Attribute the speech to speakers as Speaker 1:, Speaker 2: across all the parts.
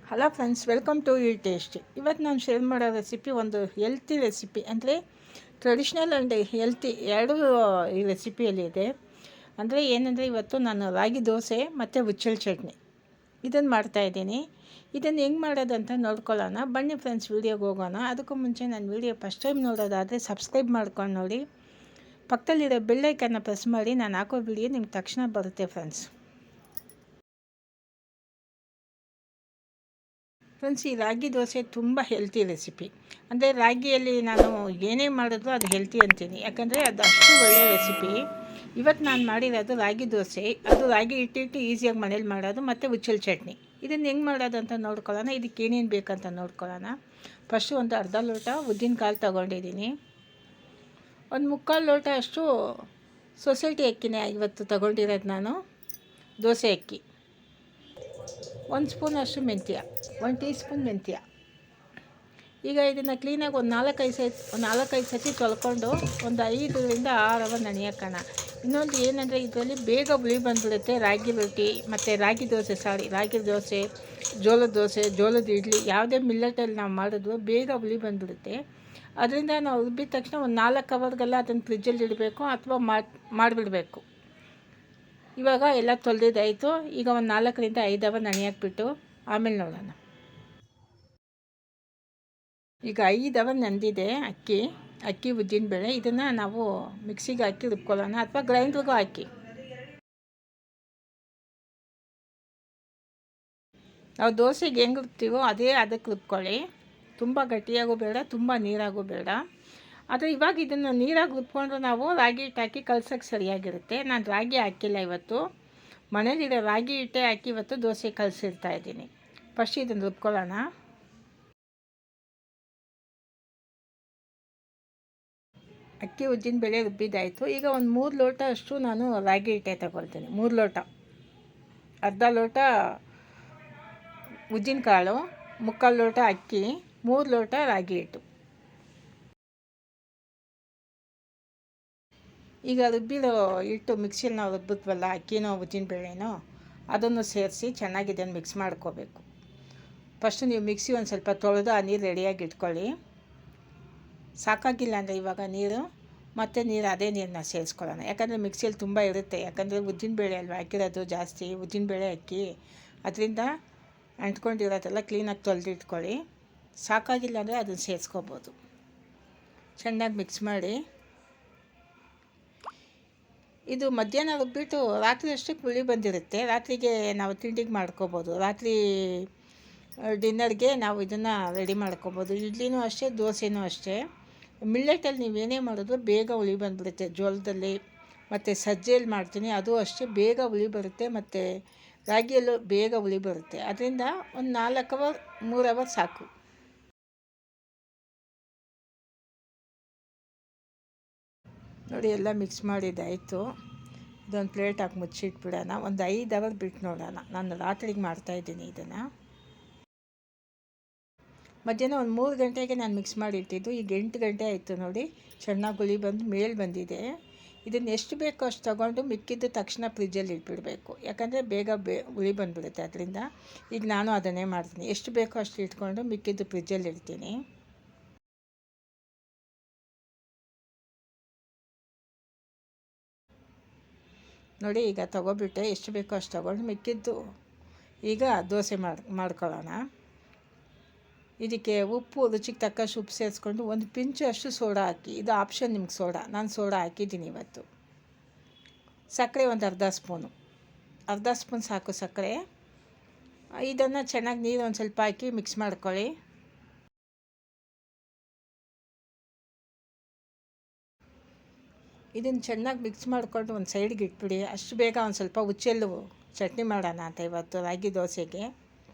Speaker 1: Hello friends, welcome to ಈ taste. ಇವತ್ತು ನಾನು ಶೇರ್ ಮಾಡೋ ರೆಸಿಪಿ ಒಂದು ಹೆಲ್ತಿ ರೆಸಿಪಿ, ಅಂದರೆ ಟ್ರೆಡಿಷ್ನಲ್ ಆ್ಯಂಡ್ ಹೆಲ್ತಿ ಎರಡೂ ಈ ರೆಸಿಪಿಯಲ್ಲಿ ಇದೆ. ಅಂದರೆ ಏನಂದರೆ, ಇವತ್ತು ನಾನು ರಾಗಿ ದೋಸೆ ಮತ್ತು ಹುಚ್ಚಳ ಚಟ್ನಿ ಇದನ್ನು ಮಾಡ್ತಾಯಿದ್ದೀನಿ. ಇದನ್ನು ಹೆಂಗೆ ಮಾಡೋದಂತ ನೋಡ್ಕೊಳ್ಳೋಣ ಬನ್ನಿ ಫ್ರೆಂಡ್ಸ್, ವೀಡಿಯೋಗೆ ಹೋಗೋಣ. ಅದಕ್ಕೂ ಮುಂಚೆ ನನ್ನ ವೀಡಿಯೋ ಫಸ್ಟ್ ಟೈಮ್ ನೋಡೋದಾದರೆ ಸಬ್ಸ್ಕ್ರೈಬ್ ಮಾಡ್ಕೊಂಡು ನೋಡಿ, ಪಕ್ಕದಲ್ಲಿರೋ ಬೆಲ್ಲೈಕನ್ನ ಪ್ರೆಸ್ ಮಾಡಿ. ನಾನು ಹಾಕೋ ವೀಡಿಯೋ ನಿಮ್ಗೆ ತಕ್ಷಣ ಬರುತ್ತೆ ಫ್ರೆಂಡ್ಸ್. ಫ್ರೆಂಡ್ಸ್, ಈ ರಾಗಿ ದೋಸೆ ತುಂಬ ಹೆಲ್ತಿ ರೆಸಿಪಿ. ಅಂದರೆ ರಾಗಿಯಲ್ಲಿ ನಾನು ಏನೇ ಮಾಡಿದ್ರು ಅದು ಹೆಲ್ತಿ ಅಂತೀನಿ, ಯಾಕಂದರೆ ಅದು ಅಷ್ಟು ಒಳ್ಳೆಯ ರೆಸಿಪಿ. ಇವತ್ತು ನಾನು ಮಾಡಿರೋದು ರಾಗಿ ದೋಸೆ. ಅದು ರಾಗಿ ಇಟ್ಟಿಟ್ಟು ಈಸಿಯಾಗಿ ಮನೇಲಿ ಮಾಡೋದು, ಮತ್ತು ಹುಚ್ಚಳ ಚಟ್ನಿ. ಇದನ್ನು ಹೆಂಗೆ ಮಾಡೋದು ಅಂತ ನೋಡ್ಕೊಳ್ಳೋಣ. ಇದಕ್ಕೆ ಏನೇನು ಬೇಕಂತ ನೋಡ್ಕೊಳ್ಳೋಣ. ಫಸ್ಟು ಒಂದು ಅರ್ಧ ಲೋಟ ಉದ್ದಿನ ಕಾಳು ತೊಗೊಂಡಿದ್ದೀನಿ. ಒಂದು ಮುಕ್ಕಾಲು ಲೋಟ ಅಷ್ಟು ಸೊಸೈಟಿ ಅಕ್ಕಿನೇ ಇವತ್ತು ತೊಗೊಂಡಿರೋದು ನಾನು, ದೋಸೆ ಅಕ್ಕಿ. 1 ಸ್ಪೂನ್ ಅಷ್ಟು ಮೆಂತ್ಯ, 1 ಟೀ ಸ್ಪೂನ್ ಮೆಂತ್ಯ. ಈಗ ಇದನ್ನು ಕ್ಲೀನಾಗಿ ಒಂದು 4-5 ಸತಿ ತೊಳ್ಕೊಂಡು ಒಂದು 5ರಿಂದ 6 ಅವರ್ ನೆನೆಯೋಕ್ಕಣ. ಇನ್ನೊಂದು ಏನಂದರೆ, ಇದರಲ್ಲಿ ಬೇಗ ಹುಳಿ ಬಂದುಬಿಡುತ್ತೆ. ರಾಗಿ ರೊಟ್ಟಿ ಮತ್ತು ರಾಗಿ ದೋಸೆ, ಜೋಳದ ದೋಸೆ, ಜೋಳದ ಇಡ್ಲಿ, ಯಾವುದೇ ಮಿಲ್ಲೆಟಲ್ಲಿ ನಾವು ಮಾಡಿದ್ವು ಬೇಗ ಹುಳಿ ಬಂದುಬಿಡುತ್ತೆ. ಅದರಿಂದ ನಾವು ರುಬ್ಬಿದ ತಕ್ಷಣ ಒಂದು 4 ಅವರ್ಗೆಲ್ಲ ಅದನ್ನು ಫ್ರಿಜ್ಜಲ್ಲಿ ಇಡಬೇಕು, ಅಥವಾ ಮಾಡಿಬಿಡಬೇಕು. ಇವಾಗ ಎಲ್ಲ ತೊಳೆದಿದ್ದಾಯಿತು. ಈಗ ಒಂದು 4ರಿಂದ 5 ಅವರ್ ನೆನೆಯಾಕ್ಬಿಟ್ಟು ಆಮೇಲೆ ನೋಡೋಣ. ಈಗ 5 ಅವರ್ ನೆಂದಿದೆ ಅಕ್ಕಿ ಉದ್ದಿನಬೇಳೆ. ಇದನ್ನು ನಾವು ಮಿಕ್ಸಿಗೆ ಹಾಕಿ ರುಬ್ಕೊಳ್ಳೋಣ, ಅಥವಾ ಗ್ರೈಂಡ್ರಿಗೂ ಹಾಕಿ. ನಾವು ದೋಸೆಗೆ ಹೆಂಗೆ ರುಬ್ತೀವೋ ಅದಕ್ಕೆ ರುಬ್ಕೊಳ್ಳಿ. ತುಂಬ ಗಟ್ಟಿಯಾಗೂ ಬೇಡ, ತುಂಬ ನೀರಾಗೂ ಬೇಡ. ಆದರೆ ಇವಾಗ ಇದನ್ನು ನೀರಾಗಿ ರುಬ್ಕೊಂಡ್ರೆ ನಾವು ರಾಗಿ ಹಿಟ್ಟು ಹಾಕಿ ಕಲ್ಸೋಕ್ಕೆ ಸರಿಯಾಗಿರುತ್ತೆ. ನಾನು ರಾಗಿ ಹಾಕಿಲ್ಲ ಇವತ್ತು, ಮನೇಲಿರೋ ರಾಗಿ ಹಿಟ್ಟೆ ಹಾಕಿ ಇವತ್ತು ದೋಸೆ ಕಲಸಿರ್ತಾಯಿದ್ದೀನಿ. ಫಸ್ಟ್ ಇದನ್ನು ರುಬ್ಕೊಳ್ಳೋಣ. ಅಕ್ಕಿ ಉದ್ದಿನಬೇಳೆ ರುಬ್ಬಿದ್ದಾಯಿತು. ಈಗ ಒಂದು 3 ಲೋಟ ಅಷ್ಟು ನಾನು ರಾಗಿ ಹಿಟ್ಟೆ ತಗೊಳ್ತೀನಿ. 3 ಲೋಟ, ಅರ್ಧ ಲೋಟ ಉದ್ದಿನಕಾಳು, ಮುಕ್ಕಾಲು ಲೋಟ ಅಕ್ಕಿ, 3 ಲೋಟ ರಾಗಿ ಹಿಟ್ಟು. ಈಗ ರುಬ್ಬಿರೋ ಹಿಟ್ಟು ಮಿಕ್ಸಿಯಲ್ಲಿ ನಾವು ರುಬ್ಬಿದ್ವಲ್ಲ, ಅಕ್ಕಿನೋ ಉದ್ದಿನಬೇಳೆನೋ, ಅದನ್ನು ಸೇರಿಸಿ ಚೆನ್ನಾಗಿ ಇದನ್ನು ಮಿಕ್ಸ್ ಮಾಡ್ಕೋಬೇಕು. ಫಸ್ಟು ನೀವು ಮಿಕ್ಸಿ ಒಂದು ಸ್ವಲ್ಪ ತೊಳೆದು ಆ ನೀರು ರೆಡಿಯಾಗಿ ಇಟ್ಕೊಳ್ಳಿ. ಸಾಕಾಗಿಲ್ಲ ಅಂದರೆ ಇವಾಗ ನೀರು, ಮತ್ತು ಅದೇ ನೀರನ್ನ ಸೇರಿಸ್ಕೊಳ್ಳೋಣ. ಯಾಕಂದರೆ ಮಿಕ್ಸಿಯಲ್ಲಿ ತುಂಬ ಇರುತ್ತೆ, ಯಾಕಂದರೆ ಉದ್ದಿನಬೇಳೆ ಅಲ್ವಾ ಹಾಕಿರೋದು ಜಾಸ್ತಿ, ಉದ್ದಿನಬೇಳೆ ಅಕ್ಕಿ, ಅದರಿಂದ ಅಂಟ್ಕೊಂಡಿರೋದೆಲ್ಲ ಕ್ಲೀನಾಗಿ ತೊಳೆದಿಟ್ಕೊಳ್ಳಿ. ಸಾಕಾಗಿಲ್ಲ ಅಂದರೆ ಅದನ್ನು ಸೇರಿಸ್ಕೋಬೋದು. ಚೆನ್ನಾಗಿ ಮಿಕ್ಸ್ ಮಾಡಿ. ಇದು ಮಧ್ಯಾಹ್ನ ರುಬ್ಬಿಟ್ಟು ರಾತ್ರಿ ಅಷ್ಟಕ್ಕೆ ಹುಳಿ ಬಂದಿರುತ್ತೆ. ರಾತ್ರಿಗೆ ನಾವು ತಿಂಡಿಗೆ ಮಾಡ್ಕೋಬೋದು. ರಾತ್ರಿ ಡಿನ್ನರ್ಗೆ ನಾವು ಇದನ್ನು ರೆಡಿ ಮಾಡ್ಕೋಬೋದು. ಇಡ್ಲಿನೂ ಅಷ್ಟೇ, ದೋಸೆನೂ ಅಷ್ಟೇ. ಮಿಲ್ಲೆಟಲ್ಲಿ ನೀವೇನೇ ಮಾಡಿದ್ರು ಬೇಗ ಹುಳಿ ಬಂದುಬಿಡುತ್ತೆ. ಜೋಳದಲ್ಲಿ ಮತ್ತು ಸಜ್ಜೆಯಲ್ಲಿ ಮಾಡ್ತೀನಿ, ಅದು ಅಷ್ಟೇ ಬೇಗ ಹುಳಿ ಬರುತ್ತೆ. ಮತ್ತು ರಾಗಿಯಲ್ಲೂ ಬೇಗ ಹುಳಿ ಬರುತ್ತೆ. ಅದರಿಂದ ಒಂದು 4 ಅವರ್ 3 ಅವರ್ ಸಾಕು. ನೋಡಿ, ಎಲ್ಲ ಮಿಕ್ಸ್ ಮಾಡಿದ್ದಾಯಿತು. ಇದೊಂದು ಪ್ಲೇಟ್ ಹಾಕಿ ಮುಚ್ಚಿಟ್ಬಿಡೋಣ. ಒಂದು 5 ಅವರ್ ಬಿಟ್ಟು ನೋಡೋಣ. ನಾನು ರಾತ್ರಿಗೆ ಮಾಡ್ತಾಯಿದ್ದೀನಿ ಇದನ್ನು. ಮಧ್ಯಾಹ್ನ ಒಂದು 3 ಗಂಟೆಗೆ ನಾನು ಮಿಕ್ಸ್ ಮಾಡಿಟ್ಟಿದ್ದು. ಈಗ 8 ಗಂಟೆ ಆಯಿತು ನೋಡಿ, ಚೆನ್ನಾಗಿ ಹುಳಿ ಬಂದು ಮೇಲೆ ಬಂದಿದೆ. ಇದನ್ನು ಎಷ್ಟು ಬೇಕೋ ಅಷ್ಟು ತೊಗೊಂಡು ಮಿಕ್ಕಿದ್ದು ತಕ್ಷಣ ಫ್ರಿಜ್ಜಲ್ಲಿ ಇಟ್ಬಿಡಬೇಕು, ಯಾಕಂದರೆ ಬೇಗ ಹುಳಿ ಬಂದುಬಿಡುತ್ತೆ. ಅದರಿಂದ ಈಗ ನಾನು ಅದನ್ನೇ ಮಾಡ್ತೀನಿ. ಎಷ್ಟು ಬೇಕೋ ಅಷ್ಟು ಇಟ್ಕೊಂಡು ಮಿಕ್ಕಿದ್ದು ಫ್ರಿಜ್ಜಲ್ಲಿ ಇಡ್ತೀನಿ. ನೋಡಿ, ಈಗ ತೊಗೊಬಿಟ್ಟೆ. ಎಷ್ಟು ಬೇಕೋ ಅಷ್ಟು ತೊಗೊಂಡು ಮಿಕ್ಕಿದ್ದು ಈಗ ದೋಸೆ ಮಾಡ್ಕೊಳ್ಳೋಣ. ಇದಕ್ಕೆ ಉಪ್ಪು, ರುಚಿಗೆ ತಕ್ಕಷ್ಟು ಉಪ್ಪು ಸೇರಿಸ್ಕೊಂಡು ಒಂದು ಪಿಂಚು ಅಷ್ಟು ಸೋಡಾ ಹಾಕಿ. ಇದು ಆಪ್ಷನ್ ನಿಮ್ಗೆ ಸೋಡಾ, ನಾನು ಸೋಡಾ ಹಾಕಿದ್ದೀನಿ ಇವತ್ತು. ಸಕ್ಕರೆ ಒಂದು ಅರ್ಧ ಸ್ಪೂನ್ ಸಾಕು ಸಕ್ಕರೆ. ಇದನ್ನು ಚೆನ್ನಾಗಿ ನೀರು ಒಂದು ಸ್ವಲ್ಪ ಹಾಕಿ ಮಿಕ್ಸ್ ಮಾಡ್ಕೊಳ್ಳಿ. ಇದನ್ನು ಚೆನ್ನಾಗಿ ಮಿಕ್ಸ್ ಮಾಡಿಕೊಂಡು ಒಂದು ಸೈಡ್ಗೆ ಇಟ್ಬಿಡಿ. ಅಷ್ಟು ಬೇಗ ಒಂದು ಸ್ವಲ್ಪ ಹುಚ್ಚೆಳ್ಳು ಚಟ್ನಿ ಮಾಡೋಣ ಅಂತ ಇವತ್ತು ರಾಗಿ ದೋಸೆಗೆ.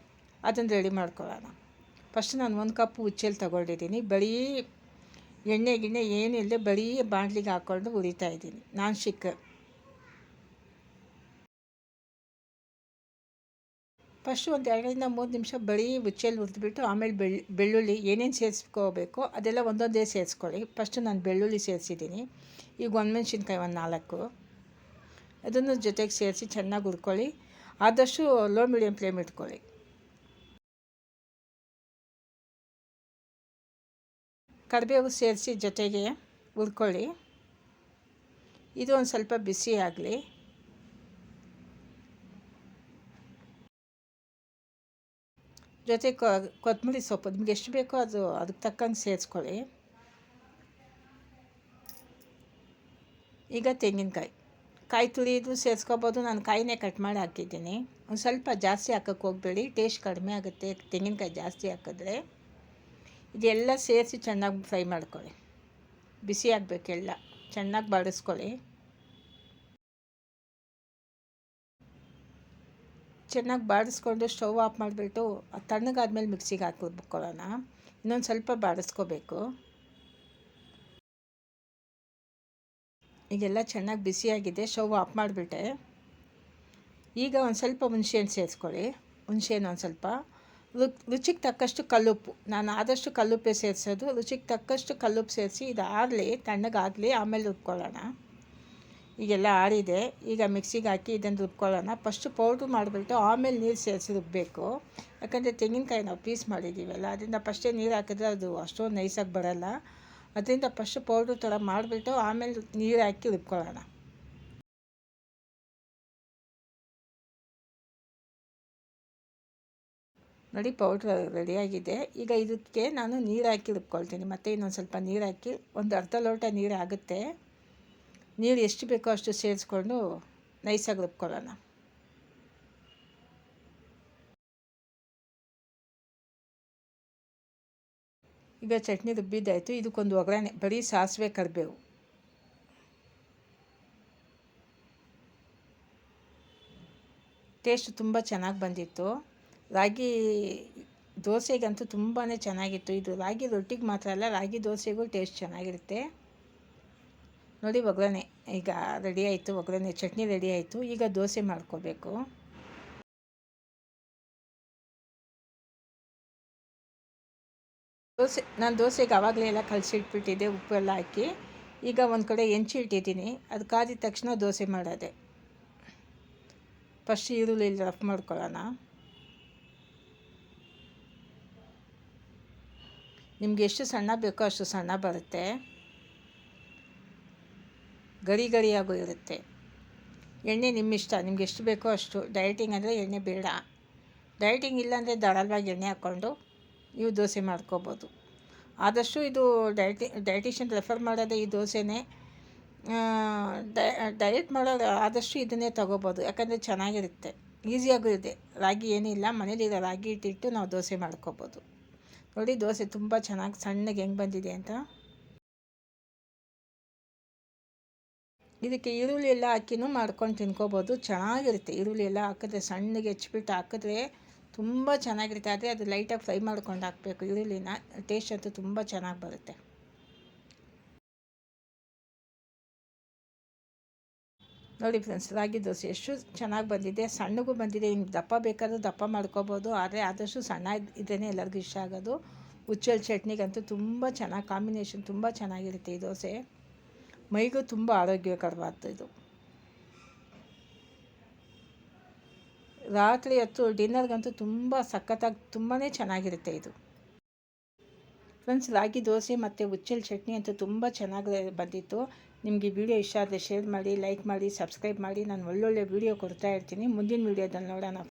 Speaker 1: ಅದನ್ನು ರೆಡಿ ಮಾಡ್ಕೊಳ್ಳೋಣ. ಫಸ್ಟ್ ನಾನು 1 ಕಪ್ ಹುಚ್ಚೆಳ್ಳು ತೊಗೊಂಡಿದ್ದೀನಿ. ಬರೀ ಎಣ್ಣೆ ಏನಿಲ್ಲದೆ ಬರೀ ಬಾಣಲಿಗೆ ಹಾಕ್ಕೊಂಡು ಹುರಿತಾಯಿದ್ದೀನಿ. Non stick. ಫಸ್ಟು ಒಂದು 2ರಿಂದ 3 ನಿಮಿಷ ಬರೀ ಹುಚ್ಚೆಳ್ಳು ಹುರಿದ್ಬಿಟ್ಟು ಆಮೇಲೆ ಬೆಳ್ಳುಳ್ಳಿ ಏನೇನು ಸೇರಿಸ್ಕೋಬೇಕೋ ಅದೆಲ್ಲ ಒಂದೊಂದೇ ಸೇರಿಸ್ಕೊಳ್ಳಿ. ಫಸ್ಟು ನಾನು ಬೆಳ್ಳುಳ್ಳಿ ಸೇರಿಸಿದ್ದೀನಿ. ಈಗ ಒಣಮೆಣ್ಸಿನ್ಕಾಯಿ ಒಂದು 4, ಅದನ್ನು ಜೊತೆಗೆ ಸೇರಿಸಿ ಚೆನ್ನಾಗಿ ಹುರ್ಕೊಳ್ಳಿ. ಆದಷ್ಟು ಲೋ ಮೀಡಿಯಮ್ ಫ್ಲೇಮ್ ಇಟ್ಕೊಳ್ಳಿ. ಕರಿಬೇವು ಸೇರಿಸಿ ಜೊತೆಗೆ ಹುರ್ಕೊಳ್ಳಿ. ಇದು ಒಂದು ಸ್ವಲ್ಪ ಬಿಸಿ ಆಗಲಿ. ಜೊತೆ ಕೊತ್ತಂಬರಿ ಸೊಪ್ಪು ನಿಮ್ಗೆ ಎಷ್ಟು ಬೇಕೋ ಅದಕ್ಕೆ ತಕ್ಕಂಗೆ ಸೇರಿಸ್ಕೊಳ್ಳಿ. ಈಗ ಕಾಯಿ ತುರಿದು ಸೇರಿಸ್ಕೊಬೋದು. ನಾನು ಕಾಯಿನೇ ಕಟ್ ಮಾಡಿ ಹಾಕಿದ್ದೀನಿ. ಒಂದು ಸ್ವಲ್ಪ ಜಾಸ್ತಿ ಹಾಕೋಕ್ಕೆ ಹೋಗಬೇಡಿ, ಟೇಸ್ಟ್ ಕಡಿಮೆ ಆಗುತ್ತೆ ತೆಂಗಿನಕಾಯಿ ಜಾಸ್ತಿ ಹಾಕಿದ್ರೆ. ಇದೆಲ್ಲ ಸೇರಿಸಿ ಚೆನ್ನಾಗಿ ಫ್ರೈ ಮಾಡ್ಕೊಳ್ಳಿ. ಬಿಸಿ ಆಗಬೇಕೆಲ್ಲ ಚೆನ್ನಾಗಿ ಬಾಡಿಸ್ಕೊಳ್ಳಿ. ಚೆನ್ನಾಗಿ ಬಾಡಿಸ್ಕೊಂಡು ಸ್ಟವ್ ಆಫ್ ಮಾಡಿಬಿಟ್ಟು ತಣ್ಣಗಾದ್ಮೇಲೆ ಮಿಕ್ಸಿಗೆ ಹಾಕ್ಕೊಳ್ಳೋಣ. ಇನ್ನೊಂದು ಸ್ವಲ್ಪ ಬಾಡಿಸ್ಕೋಬೇಕು. ಈಗೆಲ್ಲ ಚೆನ್ನಾಗಿ ಬಿಸಿಯಾಗಿದೆ, ಸ್ಟವ್ ಆಫ್ ಮಾಡಿಬಿಟ್ಟೆ. ಈಗ ಒಂದು ಸ್ವಲ್ಪ ಹುಣಸೆಹಣ್ಣು ಸೇರಿಸ್ಕೊಳ್ಳಿ. ಹುಣಸೆಹಣ್ಣು ಒಂದು ಸ್ವಲ್ಪ ರುಚಿಗೆ ತಕ್ಕಷ್ಟು ಕಲ್ಲುಪ್ಪು. ನಾನು ಆದಷ್ಟು ಕಲ್ಲುಪ್ಪೇ ಸೇರಿಸೋದು. ರುಚಿಗೆ ತಕ್ಕಷ್ಟು ಕಲ್ಲುಪ್ಪು ಸೇರಿಸಿ ಇದು ಆರಲಿ, ತಣ್ಣಗಾಗಲಿ, ಆಮೇಲೆ ರುಬ್ಕೊಳ್ಳೋಣ. ಈಗೆಲ್ಲ ಆರಿದೆ. ಈಗ ಮಿಕ್ಸಿಗೆ ಹಾಕಿ ಇದನ್ನು ರುಬ್ಕೊಳ್ಳೋಣ. ಫಸ್ಟು ಪೌಡ್ರ್ ಮಾಡಿಬಿಟ್ಟು ಆಮೇಲೆ ನೀರು ಸೇರಿಸಿ ರುಬ್ಬಬೇಕು. ಯಾಕಂದರೆ ತೆಂಗಿನಕಾಯಿ ನಾವು ಪೀಸ್ ಮಾಡಿದ್ದೀವಲ್ಲ, ಅದರಿಂದ ಫಸ್ಟೇ ನೀರು ಹಾಕಿದ್ರೆ ಅದು ಅಷ್ಟೊಂದು ನೈಸಾಗಿ ಬರೋಲ್ಲ. ಅದರಿಂದ ಫಸ್ಟು ಪೌಡ್ರ್ ಥರ ಮಾಡಿಬಿಟ್ಟು ಆಮೇಲೆ ನೀರು ಹಾಕಿ ರುಬ್ಕೊಳ್ಳೋಣ. ನೋಡಿ, ಪೌಡ್ರ್ ರೆಡಿಯಾಗಿದೆ. ಈಗ ಇದಕ್ಕೆ ನಾನು ನೀರು ಹಾಕಿ ರುಬ್ಕೊಳ್ತೀನಿ. ಮತ್ತು ಇನ್ನೊಂದು ಸ್ವಲ್ಪ ನೀರು ಹಾಕಿ ಒಂದು ಅರ್ಧ ಲೋಟ ನೀರು ಆಗುತ್ತೆ. ನೀರು ಎಷ್ಟು ಬೇಕೋ ಅಷ್ಟು ಸೇರಿಸ್ಕೊಂಡು ನೈಸಾಗಿ ರುಬ್ಕೊಳ್ಳೋಣ. ಈಗ ಚಟ್ನಿ ರುಬ್ಬಿದ್ದಾಯಿತು. ಇದಕ್ಕೊಂದು ಒಗ್ಗರಣೆ, ಬರೀ ಸಾಸಿವೆ ಕರಿಬೇವು. ಟೇಸ್ಟ್ ತುಂಬ ಚೆನ್ನಾಗಿ ಬಂದಿತ್ತು. ರಾಗಿ ದೋಸೆಗಂತೂ ತುಂಬಾ ಚೆನ್ನಾಗಿತ್ತು. ಇದು ರಾಗಿ ರೊಟ್ಟಿಗೆ ಮಾತ್ರ ಅಲ್ಲ, ರಾಗಿ ದೋಸೆಗೂ ಟೇಸ್ಟ್ ಚೆನ್ನಾಗಿರುತ್ತೆ. ನೋಡಿ, ಒಗ್ಗರಣೆ ಈಗ ರೆಡಿ ಆಯಿತು. ಒಗ್ಗರಣೆ ಚಟ್ನಿ ರೆಡಿ ಆಯಿತು. ಈಗ ದೋಸೆ ಮಾಡ್ಕೋಬೇಕು. ನಾನು ದೋಸೆಗೆ ಆವಾಗಲೇ ಎಲ್ಲ ಕಲಸಿಟ್ಬಿಟ್ಟಿದ್ದೆ, ಉಪ್ಪೆಲ್ಲ ಹಾಕಿ. ಈಗ ಒಂದು ಕಡೆ ಇಟ್ಟಿದ್ದೀನಿ. ಅದು ಕಾದಿದ ತಕ್ಷಣ ದೋಸೆ ಮಾಡೋದೆ. ಫಸ್ಟ್ ಈರುಳ್ಳಿ ರಫ್ ಮಾಡ್ಕೊಳ್ಳೋಣ. ನಿಮ್ಗೆ ಎಷ್ಟು ಸಣ್ಣ ಬೇಕೋ ಅಷ್ಟು ಸಣ್ಣ ಬರುತ್ತೆ. ಗರಿಯಾಗೂ ಇರುತ್ತೆ. ಎಣ್ಣೆ ನಿಮ್ಮಿಷ್ಟ, ನಿಮ್ಗೆ ಎಷ್ಟು ಬೇಕೋ ಅಷ್ಟು. ಡಯಟಿಂಗ್ ಅಂದರೆ ಎಣ್ಣೆ ಬೇಡ. ಡಯಟಿಂಗ್ ಇಲ್ಲಾಂದರೆ ಧಾರಾಳವಾಗಿ ಎಣ್ಣೆ ಹಾಕ್ಕೊಂಡು ನೀವು ದೋಸೆ ಮಾಡ್ಕೋಬೋದು. ಆದಷ್ಟು ಇದು ಡಯಟಿಷಿಯನ್ ರೆಫರ್ ಮಾಡೋದೇ ಈ ದೋಸೆನೇ. ಡಯಟ್ ಮಾಡೋದು ಆದಷ್ಟು ಇದನ್ನೇ ತೊಗೋಬೋದು. ಯಾಕಂದರೆ ಚೆನ್ನಾಗಿರುತ್ತೆ, ಈಸಿಯಾಗೂ ಇದೆ. ರಾಗಿ ಏನಿಲ್ಲ, ಮನೇಲಿರೋ ರಾಗಿ ಇಟ್ಟಿಟ್ಟು ನಾವು ದೋಸೆ ಮಾಡ್ಕೋಬೋದು. ನೋಡಿ, ದೋಸೆ ತುಂಬ ಚೆನ್ನಾಗಿ ಸಣ್ಣಗೆ ಹೆಂಗೆ ಬಂದಿದೆ ಅಂತ. ಇದಕ್ಕೆ ಈರುಳ್ಳಿ ಎಲ್ಲ ಹಾಕಿನೂ ಮಾಡ್ಕೊಂಡು ತಿನ್ಕೋಬೋದು. ಚೆನ್ನಾಗಿರುತ್ತೆ. ಈರುಳ್ಳಿ ಎಲ್ಲ ಹಾಕಿದ್ರೆ ಸಣ್ಣಗೆ ಹೆಚ್ಚಿಬಿಟ್ಟು ಹಾಕಿದ್ರೆ ತುಂಬ ಚೆನ್ನಾಗಿರುತ್ತೆ. ಆದರೆ ಅದು ಲೈಟಾಗಿ ಫ್ರೈ ಮಾಡ್ಕೊಂಡು ಹಾಕಬೇಕು ಈರುಳ್ಳಿನ. ಟೇಸ್ಟ್ ಅಂತೂ ತುಂಬ ಚೆನ್ನಾಗಿ ಬರುತ್ತೆ. ನೋಡಿ ಫ್ರೆಂಡ್ಸ್, ರಾಗಿ ದೋಸೆ ಎಷ್ಟು ಚೆನ್ನಾಗಿ ಬಂದಿದೆ. ಸಣ್ಣಗೂ ಬಂದಿದೆ. ನಿಮ್ಗೆ ದಪ್ಪ ಬೇಕಾದರೂ ದಪ್ಪ ಮಾಡ್ಕೋಬೋದು. ಆದರೆ ಆದಷ್ಟು ಸಣ್ಣ ಇದ್ರೇ ಎಲ್ಲರಿಗೂ ಇಷ್ಟ ಆಗೋದು. ಹುಚ್ಚೆಳ್ಳು ಚಟ್ನಿಗಂತೂ ತುಂಬ ಚೆನ್ನಾಗಿ ಕಾಂಬಿನೇಷನ್, ತುಂಬ ಚೆನ್ನಾಗಿರುತ್ತೆ ಈ ದೋಸೆ. ಮೈಗೂ ತುಂಬ ಆರೋಗ್ಯಕರವಾದ್ದು ಇದು. ರಾತ್ರಿ ಹೊತ್ತು ಡಿನ್ನರ್ಗಂತೂ ತುಂಬ ಸಖತ್ತಾಗಿ ತುಂಬಾ ಚೆನ್ನಾಗಿರುತ್ತೆ ಇದು. ಫ್ರೆಂಡ್ಸ್, ರಾಗಿ ದೋಸೆ ಮತ್ತು ಹುಚ್ಚೆಳ್ಳು ಚಟ್ನಿ ಅಂತೂ ತುಂಬ ಚೆನ್ನಾಗಿ ಬಂದಿತ್ತು. ನಿಮಗೆ ವಿಡಿಯೋ ಇಷ್ಟ ಆದರೆ ಶೇರ್ ಮಾಡಿ, ಲೈಕ್ ಮಾಡಿ, ಸಬ್ಸ್ಕ್ರೈಬ್ ಮಾಡಿ. ನಾನು ಒಳ್ಳೊಳ್ಳೆ ವಿಡಿಯೋ ಕೊಡ್ತಾ ಇರ್ತೀನಿ. ಮುಂದಿನ ವಿಡಿಯೋದಲ್ಲಿ ನೋಡೋಣ.